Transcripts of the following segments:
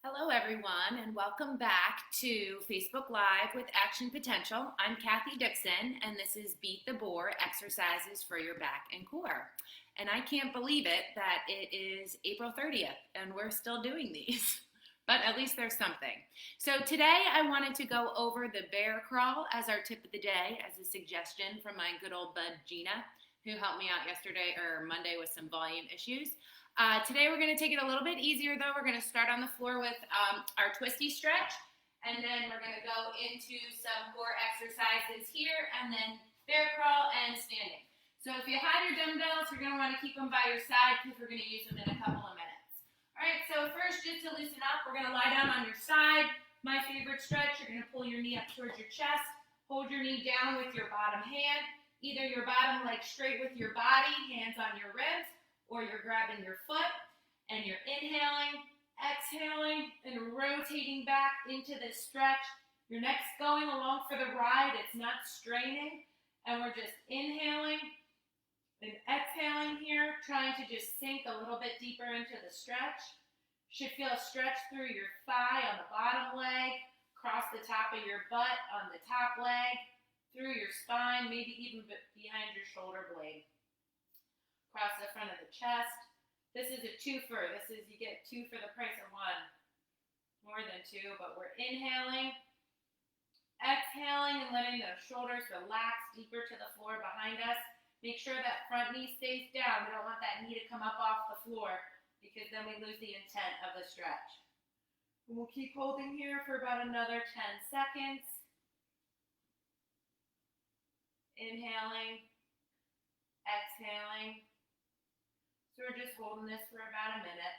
Hello, everyone, and welcome back to Facebook Live with Action Potential. I'm Kathy Dixon, and this is Beat the Boar Exercises for Your Back and Core. And I can't believe it that it is April 30th, and we're still doing these. But at least there's something. So today I wanted to go over the bear crawl as our tip of the day, as a suggestion from my good old bud Gina, who helped me out yesterday or Monday with some volume issues. Today we're going to take it a little bit easier though. We're going to start on the floor with our Twisty Stretch, and then we're going to go into some core exercises here, and then bear crawl and standing. So if you have your dumbbells, you're going to want to keep them by your side because we're going to use them in a couple of minutes. All right, so first, just to loosen up, we're going to lie down on your side. My favorite stretch, you're going to pull your knee up towards your chest, hold your knee down with your bottom hand, either your bottom leg straight with your body, hands on your ribs, or you're grabbing your foot and you're inhaling, exhaling, and rotating back into this stretch. Your neck's going along for the ride. It's not straining. And we're just inhaling and exhaling here, trying to just sink a little bit deeper into the stretch. Should feel a stretch through your thigh on the bottom leg, across the top of your butt on the top leg, through your spine, maybe even behind your shoulder blade. Across the front of the chest. This is a twofer. This is, you get two for the price of one. More than two, but we're inhaling, exhaling, and letting those shoulders relax deeper to the floor behind us. Make sure that front knee stays down. We don't want that knee to come up off the floor because then we lose the intent of the stretch. And we'll keep holding here for about another 10 seconds. Inhaling, exhaling. So we're just holding this for about a minute.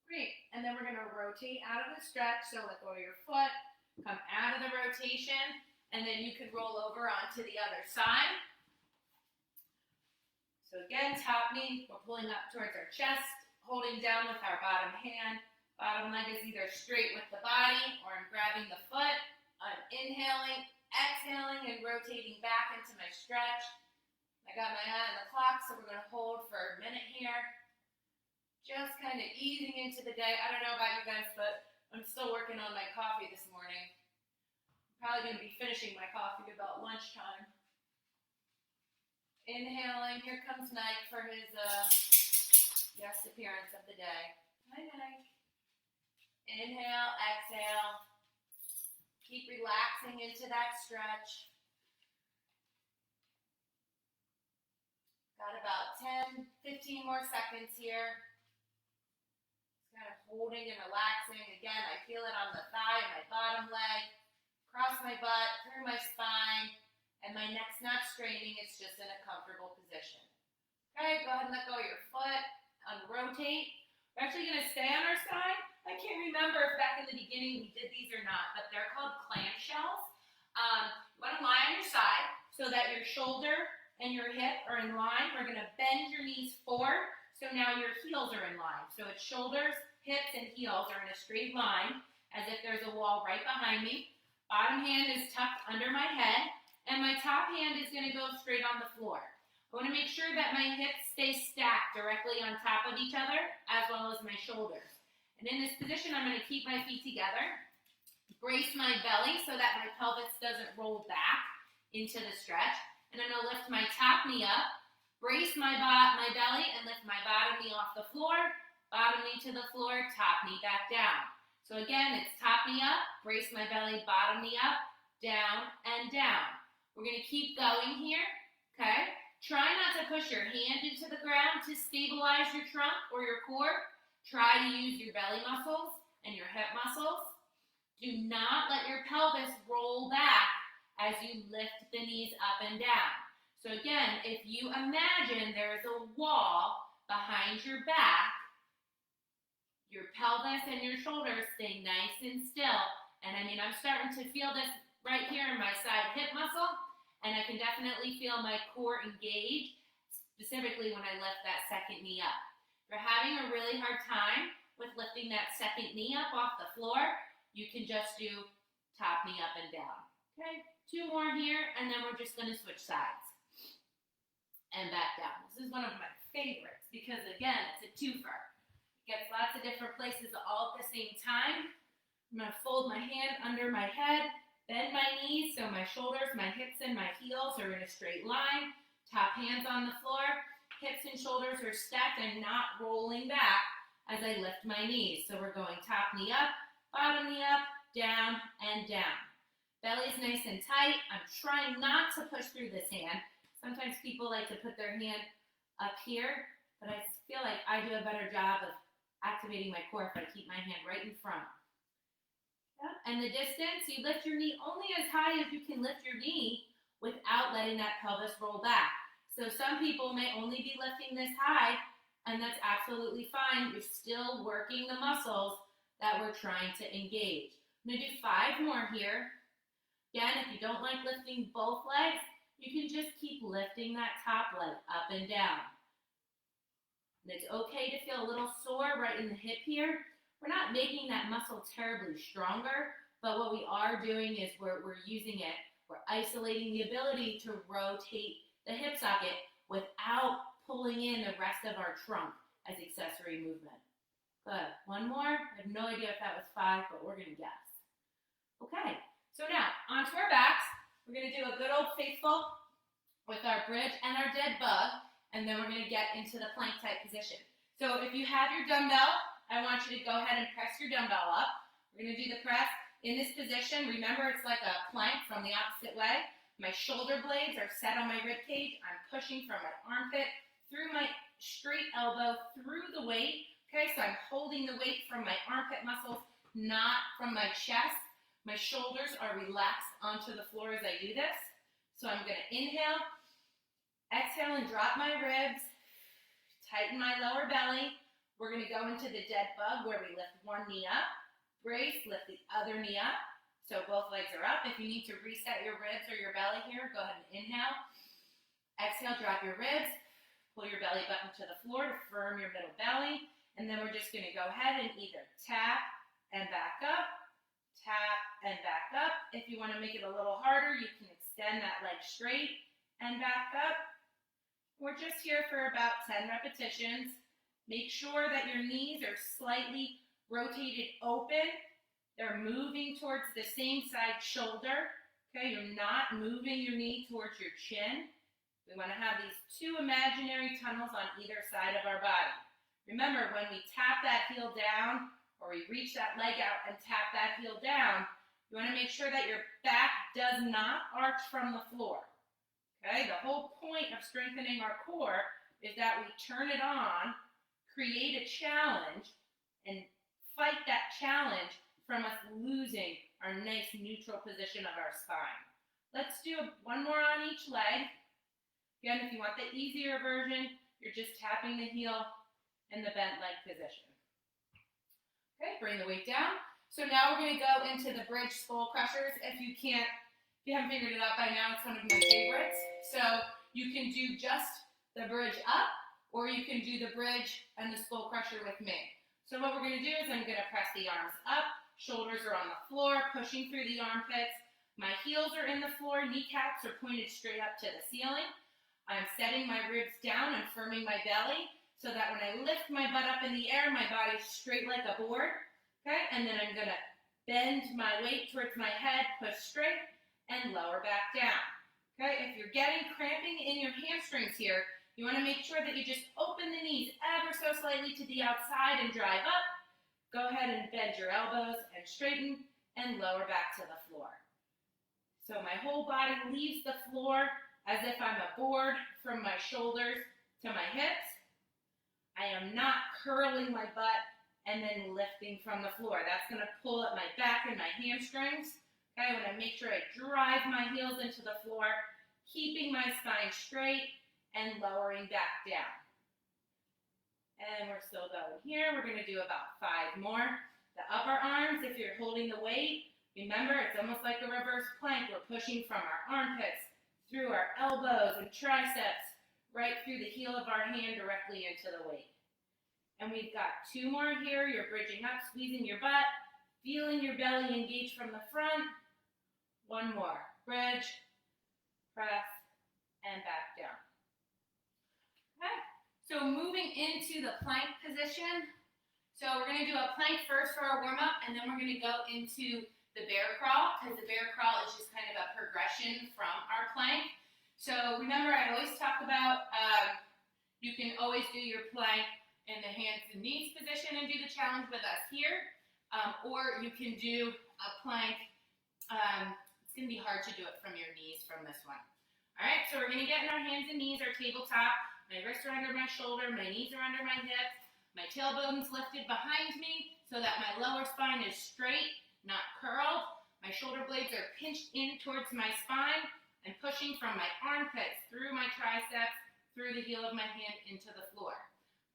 Great, and then we're going to rotate out of the stretch. So let go of your foot, come out of the rotation, and then you can roll over onto the other side. So again, top knee, we're pulling up towards our chest, holding down with our bottom hand. Bottom leg is either straight with the body or I'm grabbing the foot. I'm inhaling, exhaling, and rotating back into my stretch. I got my eye on the clock, so we're going to hold for a minute here. Just kind of easing into the day. I don't know about you guys, but I'm still working on my coffee this morning. I'm probably going to be finishing my coffee about lunchtime. Inhaling. Here comes Nike for his guest appearance of the day. Hi, Nike. Inhale, exhale. Keep relaxing into that stretch. Got about 10, 15 more seconds here. Just kind of holding and relaxing. Again, I feel it on the thigh and my bottom leg, across my butt, through my spine, and my neck's not straining. It's just in a comfortable position. Okay, go ahead and let go of your foot. Unrotate. We're actually going to stay on our side. I can't remember if back in the beginning we did these or not, but they're called Clam Shells. You want to lie on your side so that your shoulder and your hip are in line. We're going to bend your knees forward, so now your heels are in line. So it's shoulders, hips, and heels are in a straight line, as if there's a wall right behind me. Bottom hand is tucked under my head, and my top hand is going to go straight on the floor. I want to make sure that my hips stay stacked directly on top of each other, as well as my shoulders. And in this position, I'm going to keep my feet together, brace my belly so that my pelvis doesn't roll back into the stretch. And I'm going to lift my top knee up, brace my belly, and lift my bottom knee off the floor, bottom knee to the floor, top knee back down. So again, it's top knee up, brace my belly, bottom knee up, down, and down. We're going to keep going here, okay? Try not to push your hand into the ground to stabilize your trunk or your core. Try to use your belly muscles and your hip muscles. Do not let your pelvis roll back as you lift the knees up and down. So again, if you imagine there is a wall behind your back, your pelvis and your shoulders stay nice and still. And I mean, I'm starting to feel this right here in my side hip muscle, and I can definitely feel my core engage, specifically when I lift that second knee up. If you're having a really hard time with lifting that second knee up off the floor, you can just do top knee up and down. Okay, 2 more here, and then we're just going to switch sides and back down. This is one of my favorites because, again, it's a twofer. It gets lots of different places all at the same time. I'm going to fold my hand under my head, bend my knees so my shoulders, my hips, and my heels are in a straight line. Top hands on the floor. Hips and shoulders are stacked and not rolling back as I lift my knees. So we're going top knee up, bottom knee up, down, and down. Belly's nice and tight. I'm trying not to push through this hand. Sometimes people like to put their hand up here, but I feel like I do a better job of activating my core if I keep my hand right in front. Yep. And the distance, you lift your knee only as high as you can lift your knee without letting that pelvis roll back. So some people may only be lifting this high, and that's absolutely fine. You're still working the muscles that we're trying to engage. I'm going to do 5 more here. Again, if you don't like lifting both legs, you can just keep lifting that top leg up and down. And it's okay to feel a little sore right in the hip here. We're not making that muscle terribly stronger, but what we are doing is we're using it. We're isolating the ability to rotate the hip socket without pulling in the rest of our trunk as accessory movement. Good. 1 more. I have no idea if that was 5, but we're going to guess. Okay. So now, onto our backs. We're going to do a good old faithful with our bridge and our dead bug, and then we're going to get into the plank type position. So if you have your dumbbell, I want you to go ahead and press your dumbbell up. We're going to do the press in this position. Remember, it's like a plank from the opposite way. My shoulder blades are set on my rib cage. I'm pushing from my armpit through my straight elbow, through the weight. Okay, so I'm holding the weight from my armpit muscles, not from my chest. My shoulders are relaxed onto the floor as I do this. So I'm going to inhale, exhale, and drop my ribs. Tighten my lower belly. We're going to go into the dead bug where we lift one knee up, brace, lift the other knee up. So both legs are up. If you need to reset your ribs or your belly here, go ahead and inhale. Exhale, drop your ribs. Pull your belly button to the floor to firm your middle belly. And then we're just going to go ahead and either tap and back up, tap and back up. If you want to make it a little harder, you can extend that leg straight and back up. We're just here for about 10 repetitions. Make sure that your knees are slightly rotated open. They're moving towards the same side shoulder. Okay, you're not moving your knee towards your chin. We want to have these 2 imaginary tunnels on either side of our body. Remember, when we tap that heel down, or we reach that leg out and tap that heel down, you want to make sure that your back does not arch from the floor. Okay, the whole point of strengthening our core is that we turn it on, create a challenge, and fight that challenge from us losing our nice neutral position of our spine. Let's do 1 more on each leg. Again, if you want the easier version, you're just tapping the heel in the bent leg position. Okay, bring the weight down. So now we're going to go into the bridge skull crushers. If you haven't figured it out by now, it's one of my favorites. So you can do just the bridge up, or you can do the bridge and the skull crusher with me. So what we're going to do is I'm going to press the arms up, shoulders are on the floor, pushing through the armpits. My heels are in the floor, kneecaps are pointed straight up to the ceiling. I'm setting my ribs down and firming my belly so that when I lift my butt up in the air, my body's straight like a board. Okay, and then I'm going to bend my weight towards my head, push straight, and lower back down. Okay, if you're getting cramping in your hamstrings here, you want to make sure that you just open the knees ever so slightly to the outside and drive up. Go ahead and bend your elbows and straighten and lower back to the floor. So my whole body leaves the floor as if I'm a board from my shoulders to my hips. I am not curling my butt and then lifting from the floor. That's going to pull up my back and my hamstrings. Okay, I want to make sure I drive my heels into the floor, keeping my spine straight and lowering back down. And we're still going here. We're going to do about 5 more. The upper arms, if you're holding the weight, remember it's almost like a reverse plank. We're pushing from our armpits, through our elbows and triceps, right through the heel of our hand directly into the weight. And we've got 2 more here. You're bridging up, squeezing your butt, feeling your belly engage from the front. 1 more. Bridge, press, and back down. Okay. So moving into the plank position. So we're going to do a plank first for our warm-up, and then we're going to go into the bear crawl, because the bear crawl is just kind of a progression from our plank. So remember, I always talk about you can always do your plank in the hands and knees position and do the challenge with us here, or you can do a plank. It's going to be hard to do it from your knees from this one. All right, so we're going to get in our hands and knees, our tabletop. My wrists are under my shoulder, my knees are under my hips, my tailbone's lifted behind me so that my lower spine is straight, not curled. My shoulder blades are pinched in towards my spine and pushing from my armpits through my triceps, through the heel of my hand into the floor.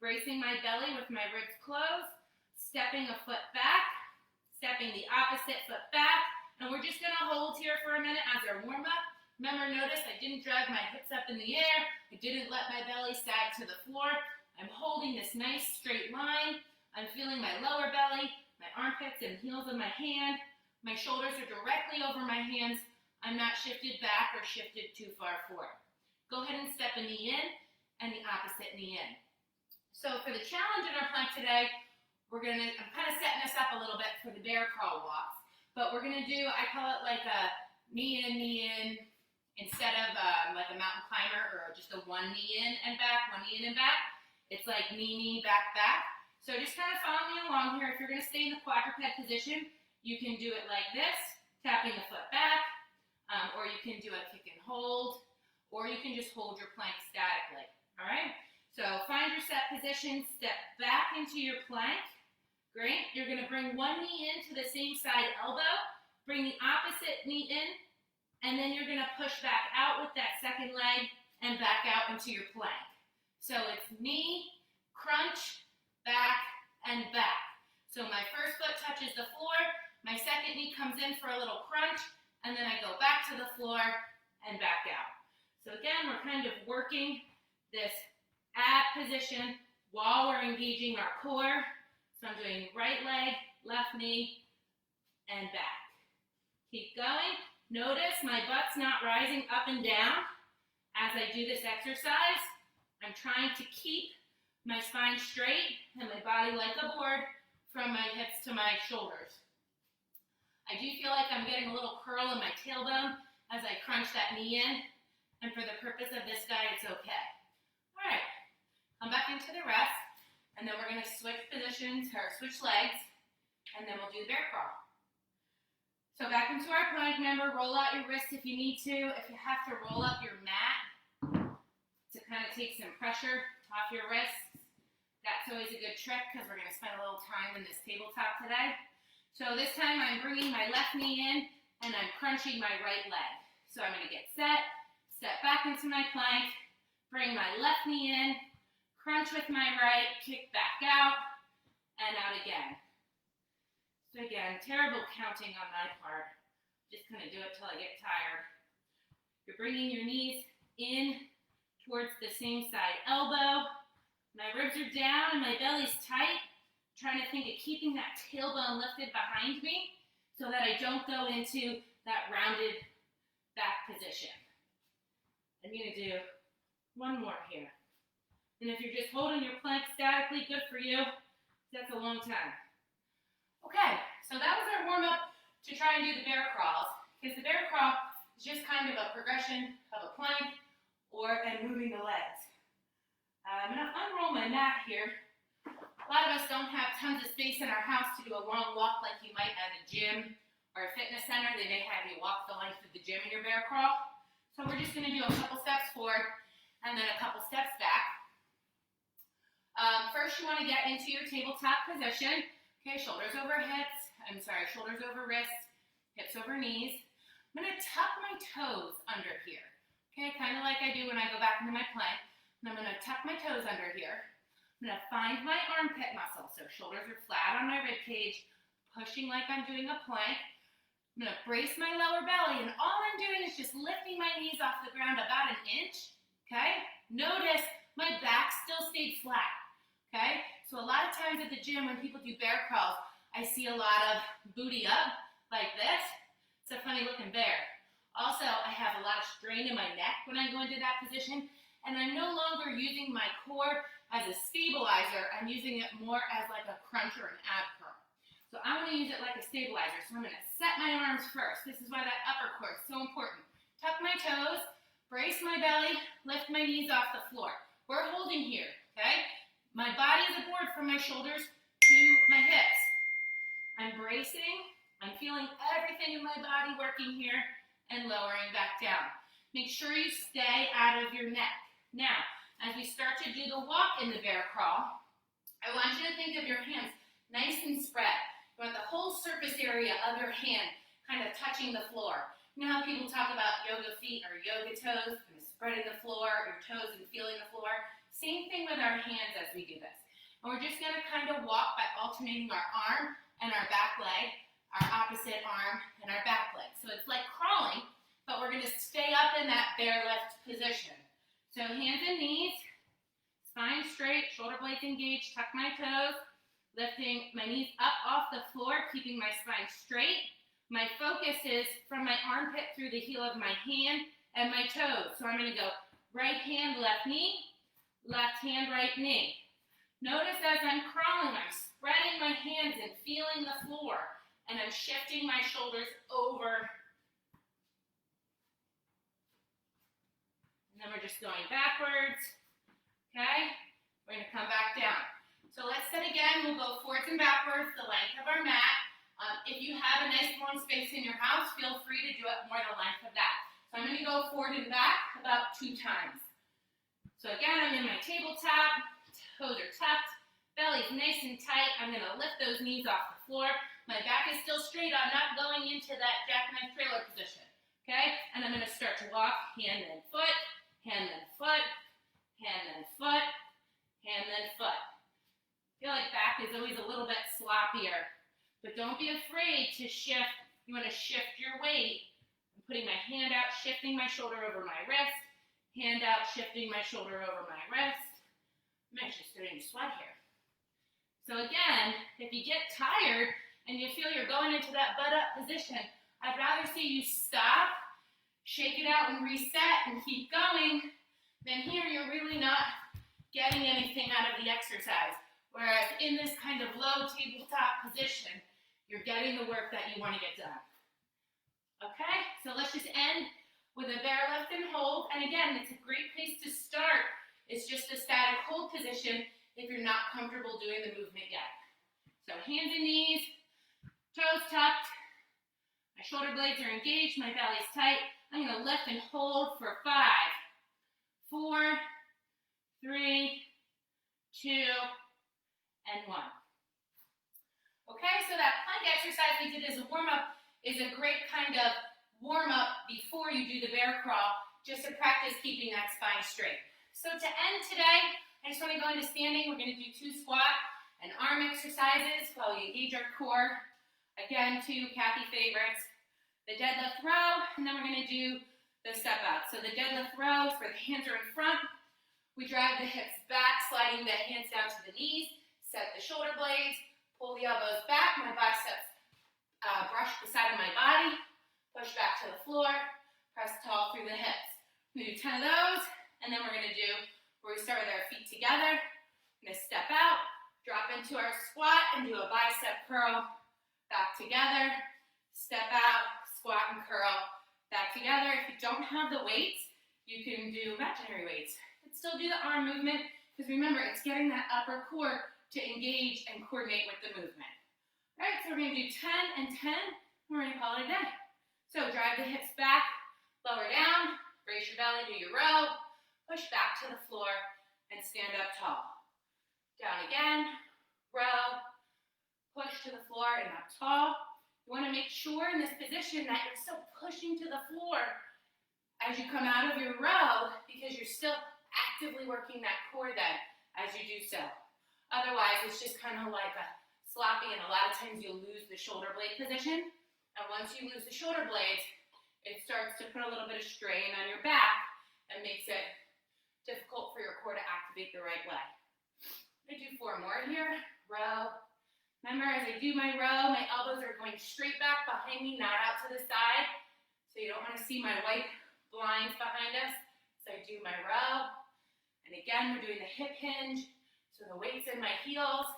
Bracing my belly with my ribs closed, stepping a foot back, stepping the opposite foot back, and we're just going to hold here for a minute as our warm-up. Remember, notice I didn't drag my hips up in the air. I didn't let my belly sag to the floor. I'm holding this nice straight line. I'm feeling my lower belly, my armpits and heels of my hand. My shoulders are directly over my hands. I'm not shifted back or shifted too far forward. Go ahead and step a knee in and the opposite knee in. So for the challenge in our plank today, I'm kind of setting us up a little bit for the bear crawl walks. But we're going to do, I call it like a knee in, instead of like a mountain climber or just a one knee in and back, one knee in and back. It's like knee, back, back. So just kind of follow me along here. If you're going to stay in the quadruped position, you can do it like this, tapping the foot back, or you can do a kick and hold, or you can just hold your plank statically, all right? So find your set position, step back into your plank. Great. You're going to bring one knee in to the same side elbow, bring the opposite knee in, and then you're going to push back out with that second leg and back out into your plank. So it's knee, crunch, back, and back. So my first foot touches the floor, my second knee comes in for a little crunch, and then I go back to the floor and back out. So again, we're kind of working this ab position while we're engaging our core. So I'm doing right leg, left knee, and back. Keep going. Notice my butt's not rising up and down as I do this exercise. I'm trying to keep my spine straight and my body like a board from my hips to my shoulders. I do feel like I'm getting a little curl in my tailbone as I crunch that knee in, and for the purpose of this guy, it's okay. All right, come back into the rest, and then we're going to switch positions, or switch legs, and then we'll do the bear crawl. So back into our plank, remember, roll out your wrists if you need to. If you have to roll up your mat to kind of take some pressure off your wrists, that's always a good trick because we're going to spend a little time in this tabletop today. So this time I'm bringing my left knee in and I'm crunching my right leg. So I'm going to get set, step back into my plank, bring my left knee in, crunch with my right, kick back out, and out again. So again, terrible counting on my part. Just kind of do it till I get tired. You're bringing your knees in towards the same side elbow. My ribs are down and my belly's tight. I'm trying to think of keeping that tailbone lifted behind me so that I don't go into that rounded back position. I'm going to do one more here. And if you're just holding your plank statically, good for you. That's a long time. Okay, so that was our warm-up to try and do the bear crawls, because the bear crawl is just kind of a progression of a plank and moving the legs. I'm going to unroll my mat here. A lot of us don't have tons of space in our house to do a long walk like you might at a gym or a fitness center. They may have you walk the length of the gym in your bear crawl. So we're just going to do a couple steps forward and then a couple steps back. First, you want to get into your tabletop position. Okay, shoulders over wrists, hips over knees. I'm going to tuck my toes under here. Okay, kind of like I do when I go back into my plank. And I'm going to tuck my toes under here. I'm going to find my armpit muscle. So shoulders are flat on my rib cage, pushing like I'm doing a plank. I'm going to brace my lower belly, and all I'm doing is just lifting my knees off the ground about an inch. Okay, notice my back still stayed flat. Okay, so a lot of times at the gym when people do bear crawls, I see a lot of booty up like this. It's a funny looking bear. Also, I have a lot of strain in my neck when I go into that position, And I'm no longer using my core as a stabilizer. I'm using it more as like a crunch or an ab curl. So I want to use it like a stabilizer. So I'm going to set my arms first. This is why that upper core is so important. Tuck my toes, brace my belly, lift my knees off the floor. We're holding here, okay? My body is aboard from my shoulders to my hips. I'm bracing. I'm feeling everything in my body working here and lowering back down. Make sure you stay out of your neck. Now, as we start to do the walk in the bear crawl, I want you to think of your hands nice and spread. You want the whole surface area of your hand kind of touching the floor. You know how people talk about yoga feet or yoga toes, kind of spreading the floor, your toes and feeling the floor? Same thing with our hands as we do this. And we're just going to kind of walk by alternating our arm and our back leg, our opposite arm and our back leg. So it's like crawling, but we're going to stay up in that bear lift position. So hands and knees, spine straight, shoulder blades engaged, tuck my toes, lifting my knees up off the floor, keeping my spine straight. My focus is from my armpit through the heel of my hand and my toes. So I'm going to go right hand, left knee, left hand, right knee. Notice as I'm crawling, I'm spreading my hands and feeling the floor, and I'm shifting my shoulders over. And then we're just going backwards, okay? We're going to come back down. So let's set again. We'll go forwards and backwards, the length of our mat. If you have a nice long space in your house, feel free to do it more the length of that. So I'm going to go forward and back about 2 times. So again, I'm in my tabletop, toes are tucked, belly's nice and tight. I'm going to lift those knees off the floor. My back is still straight. I'm not going into that jackknife trailer position, okay? And I'm going to start to walk hand then foot, hand then foot, hand then foot, hand then foot. I feel like back is always a little bit sloppier, but don't be afraid to shift. You want to shift your weight. I'm putting my hand out, shifting my shoulder over my wrist, hand out, shifting my shoulder over my wrist. I'm actually starting to sweat here. So again, if you get tired and you feel you're going into that butt up position, I'd rather see you stop, shake it out and reset and keep going, than here you're really not getting anything out of the exercise. Whereas in this kind of low tabletop position, you're getting the work that you want to get done. Okay, so let's just end with a bear lift and hold. And again, it's a great place to start. It's just a static hold position if you're not comfortable doing the movement yet. So hands and knees, toes tucked, my shoulder blades are engaged, my belly's tight. I'm going to lift and hold for 5, 4, 3, 2, and 1. Okay, so that plank exercise we did as a warm-up is a great kind of warm-up before you do the bear crawl, just to practice keeping that spine straight. So to end today, I just want to go into standing. We're going to do 2 squat and arm exercises while we engage our core. Again, 2 Kathy favorites. The deadlift row, and then we're going to do the step out. So the deadlift row is where the hands are in front. We drive the hips back, sliding the hands down to the knees, set the shoulder blades, pull the elbows back, my biceps brush the side of my body, push back to the floor, press tall through the hips. We do 10 of those, and then we're going to do where we start with our feet together. We're going to step out, drop into our squat, and do a bicep curl, back together, step out, squat and curl, back together. If you don't have the weights, you can do imaginary weights. You can still do the arm movement, because remember, it's getting that upper core to engage and coordinate with the movement. All right, so we're going to do 10 and 10, and we're going to call it a day. So drive the hips back, lower down, brace your belly, do your row, push back to the floor, and stand up tall. Down again, row, push to the floor and up tall. You want to make sure in this position that you're still pushing to the floor as you come out of your row, because you're still actively working that core then as you do so. Otherwise, it's just kind of like a sloppy, and a lot of times you'll lose the shoulder blade position. And once you lose the shoulder blades, it starts to put a little bit of strain on your back and makes it difficult for your core to activate the right way. I'm going to do 4 more here. Row. Remember, as I do my row, my elbows are going straight back behind me, not out to the side. So you don't want to see my white blinds behind us. So I do my row, And again, we're doing the hip hinge. So the weight's in my heels.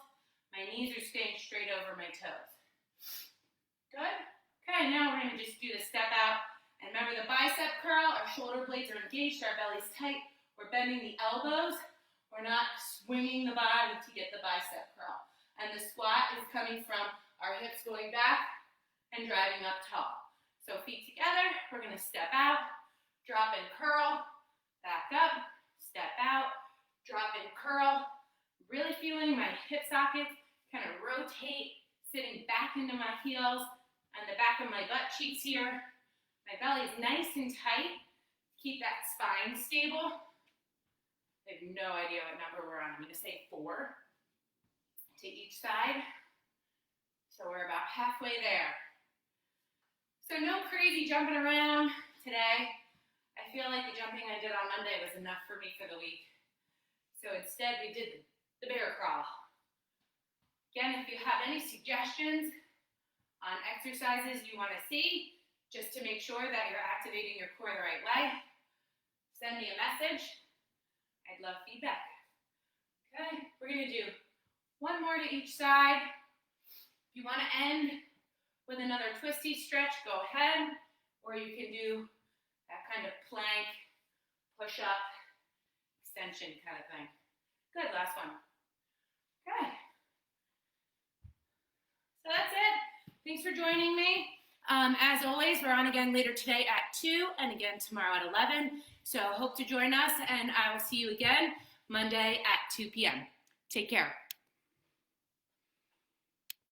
My knees are staying straight over my toes. Good? Okay, now we're gonna just do the step out. And remember the bicep curl, our shoulder blades are engaged, our belly's tight. We're bending the elbows. We're not swinging the body to get the bicep curl. And the squat is coming from our hips going back and driving up tall. So feet together, we're gonna step out, drop and curl, back up, step out, drop and curl. Really feeling my hip sockets kind of rotate, sitting back into my heels and the back of my butt cheeks here. My belly is nice and tight. Keep that spine stable. I have no idea what number we're on. I'm gonna say 4 to each side. So we're about halfway there. So no crazy jumping around today. I feel like the jumping I did on Monday was enough for me for the week. So instead we did the bear crawl. Again, if you have any suggestions on exercises you want to see, just to make sure that you're activating your core the right way, send me a message. I'd love feedback. Okay, we're gonna do 1 more to each side. If you want to end with another twisty stretch, go ahead, or you can do that kind of plank, push up, extension kind of thing. Good, last one. Okay. So that's it. Thanks for joining me. As always, we're on again later today at 2 and again tomorrow at 11. So hope to join us, and I will see you again Monday at 2 p.m. Take care.